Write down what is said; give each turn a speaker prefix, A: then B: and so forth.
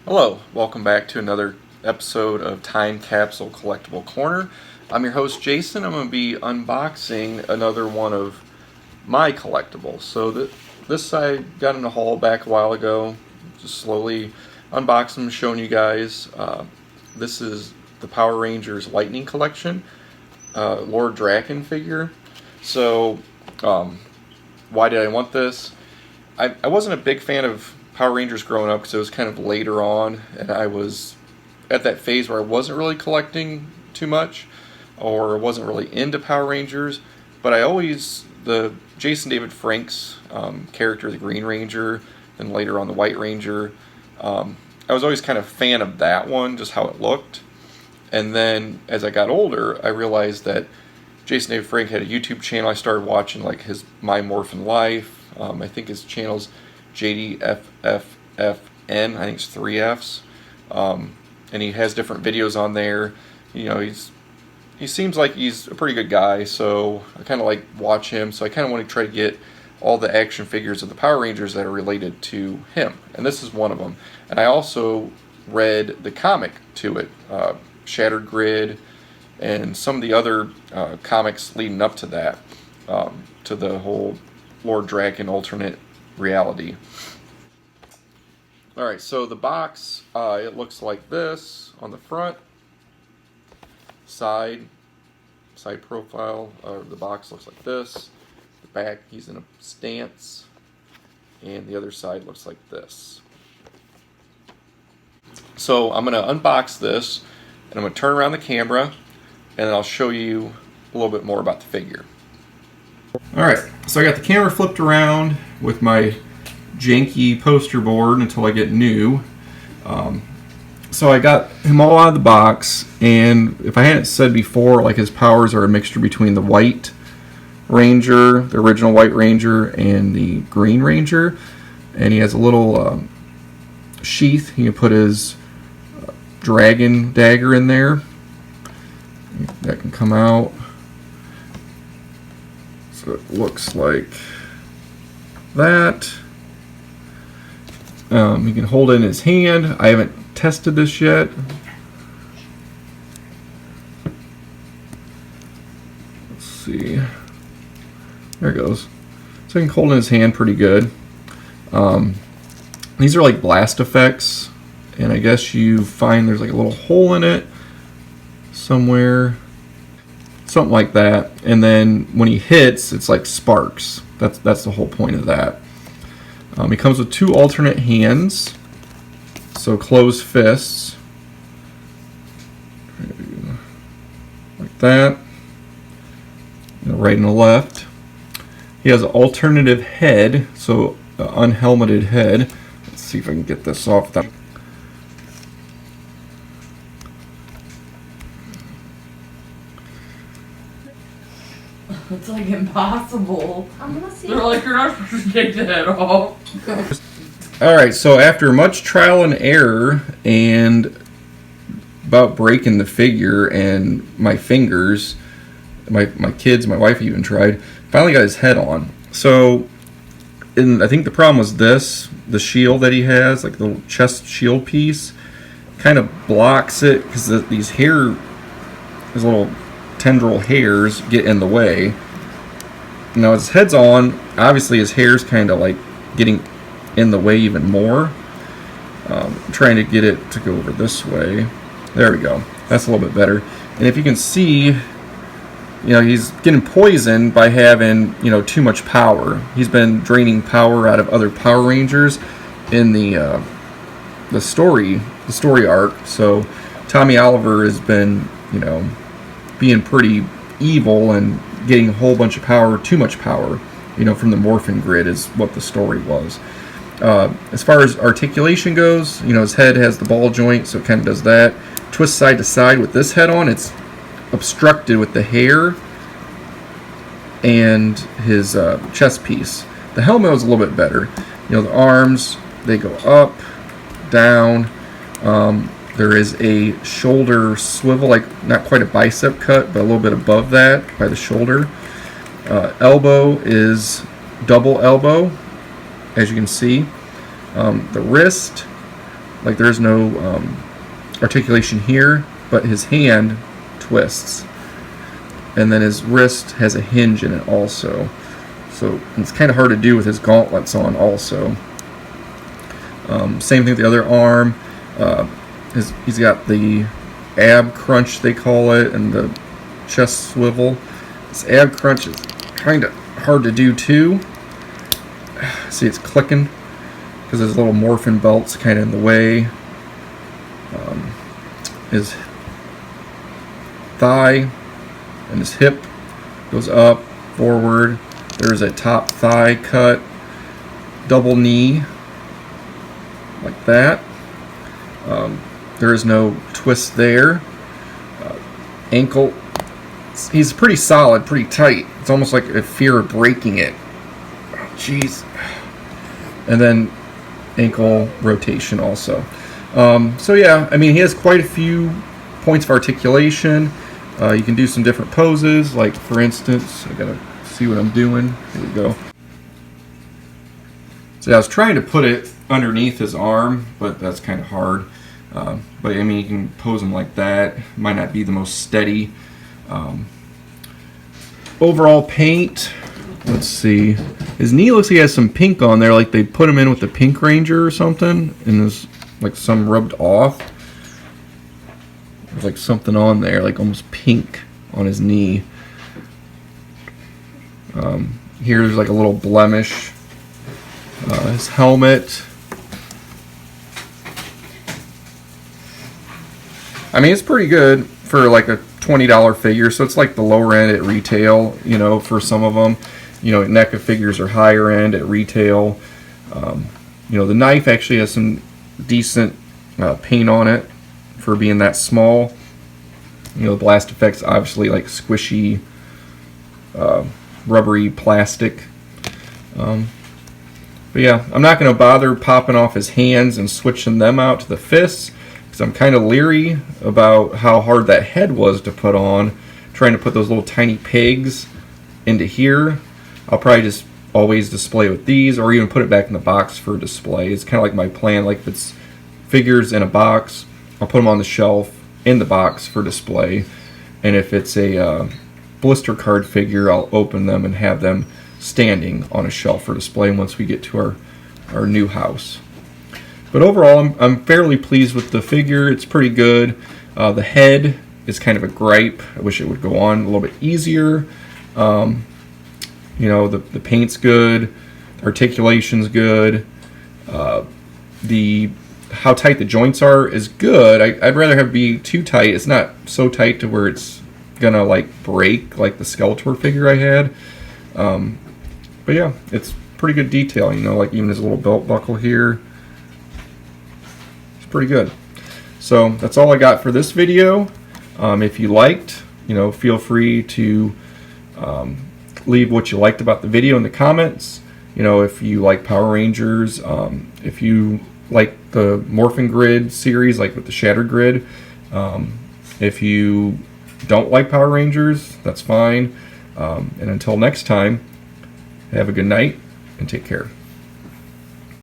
A: Hello, welcome back to another episode of Time Capsule Collectible Corner. I'm your host Jason. I'm going to be unboxing another one of my collectibles. So this I got in a haul back a while ago, just slowly unboxing them, showing you guys. This is the Power Rangers Lightning Collection, Lord Drakkon figure. So why did I want this? I wasn't a big fan of Power Rangers growing up because it was kind of later on, and I was at that phase where I wasn't really collecting too much or wasn't really into Power Rangers. But the Jason David Frank's character, the Green Ranger, then later on the White Ranger, I was always kind of a fan of that one, just how it looked. And then as I got older, I realized that Jason David Frank had a YouTube channel. I started watching like his Mighty Morphin Life. I think his channel's JDFFFN. I think it's 3 Fs. And he has different videos on there. You know, he seems like he's a pretty good guy, so I kind of like watch him. So I kind of want to try to get all the action figures of the Power Rangers that are related to him, and this is one of them. And I also read the comic to it, Shattered Grid, and some of the other comics leading up to that, to the whole Lord Drakkon alternate reality. Alright, so the box, it looks like this on the front. Side profile of the box looks like this. The back, he's in a stance. And the other side looks like this. So I'm going to unbox this, and I'm going to turn around the camera, and then I'll show you a little bit more about the figure. Alright, so I got the camera flipped around with my janky poster board until I get new. So I got him all out of the box, and if I hadn't said before, like his powers are a mixture between the White Ranger, the original White Ranger, and the Green Ranger. And he has a little sheath. He can put his dragon dagger in there. That can come out. So it looks like that. He can hold it in his hand. I haven't tested this yet. Let's see. There it goes. So he can hold it in his hand pretty good. These are like blast effects, and I guess you find there's like a little hole in it somewhere. Something like that, and then when he hits, it's like sparks. That's the whole point of that. He comes with 2 alternate hands, so closed fists, like that, right and the left. He has an alternative head, so an unhelmeted head. Let's see if I can get this off.
B: It's like impossible.
C: I'm gonna see.
B: They're like, you're not supposed to take the head off.
A: Alright, so after much trial and error and about breaking the figure and my fingers, my kids, my wife even tried, finally got his head on. So, I think the problem was the shield that he has, like the chest shield piece, kind of blocks it because these little tendril hairs get in the way. Now his head's on, obviously his hair's kind of like getting in the way even more. I'm trying to get it to go over this way. There we go. That's a little bit better. And if you can see, he's getting poisoned by having, too much power. He's been draining power out of other Power Rangers in the story arc. So Tommy Oliver has been, being pretty evil and getting a whole bunch of power, too much power, from the Morphin Grid is what the story was. As far as articulation goes, his head has the ball joint, so it kind of does that. Twist side to side with this head on, it's obstructed with the hair and his chest piece. The helmet was a little bit better. The arms, they go up, down. There is a shoulder swivel, like not quite a bicep cut, but a little bit above that by the shoulder. Elbow is double elbow, as you can see. The wrist Like there's no articulation here, but his hand twists. And then his wrist has a hinge in it also. So it's kind of hard to do with his gauntlets on also. Same thing with the other arm. He's got the ab crunch, they call it, and the chest swivel. This ab crunch is kind of hard to do too. See, it's clicking because his little morphin belt's kind of in the way. His thigh and his hip goes up, forward. There's a top thigh cut, double knee, like that. There is no twist there. Ankle, he's pretty solid, pretty tight. It's almost like a fear of breaking it. Jeez. And then ankle rotation also. So yeah, I mean, he has quite a few points of articulation. You can do some different poses, like for instance, I gotta see what I'm doing. Here we go. So I was trying to put it underneath his arm, but that's kind of hard. But I mean, you can pose him like that. Might not be the most steady. Overall paint, let's see. His knee looks like he has some pink on there, like they put him in with the Pink Ranger or something, and there's like some rubbed off. There's like something on there, like almost pink on his knee. Here there's like a little blemish. His helmet. I mean, it's pretty good for like a $20 figure, so it's like the lower end at retail, you know, for some of them. You know, NECA figures are higher end at retail. You know, the knife actually has some decent paint on it for being that small. You know, the blast effect's obviously like squishy, rubbery plastic. But yeah, I'm not going to bother popping off his hands and switching them out to the fists, because I'm kind of leery about how hard that head was to put on, trying to put those little tiny pegs into here. I'll probably just always display with these, or even put it back in the box for display. It's kind of like my plan. Like if it's figures in a box, I'll put them on the shelf in the box for display. And if it's a blister card figure, I'll open them and have them standing on a shelf for display once we get to our new house. But overall, I'm fairly pleased with the figure. It's pretty good. The head is kind of a gripe. I wish it would go on a little bit easier. You know, the paint's good, articulation's good. How tight the joints are is good. I'd rather have it be too tight. It's not so tight to where it's gonna like break like the Skeletor figure I had. But yeah, it's pretty good detail. You know, like even his little belt buckle here. It's pretty good. So that's all I got for this video. If you liked, you know, feel free to leave what you liked about the video in the comments. You know, if you like Power Rangers, if you like the Morphin Grid series, like with the Shattered Grid. If you don't like Power Rangers, that's fine. And until next time, have a good night and take care.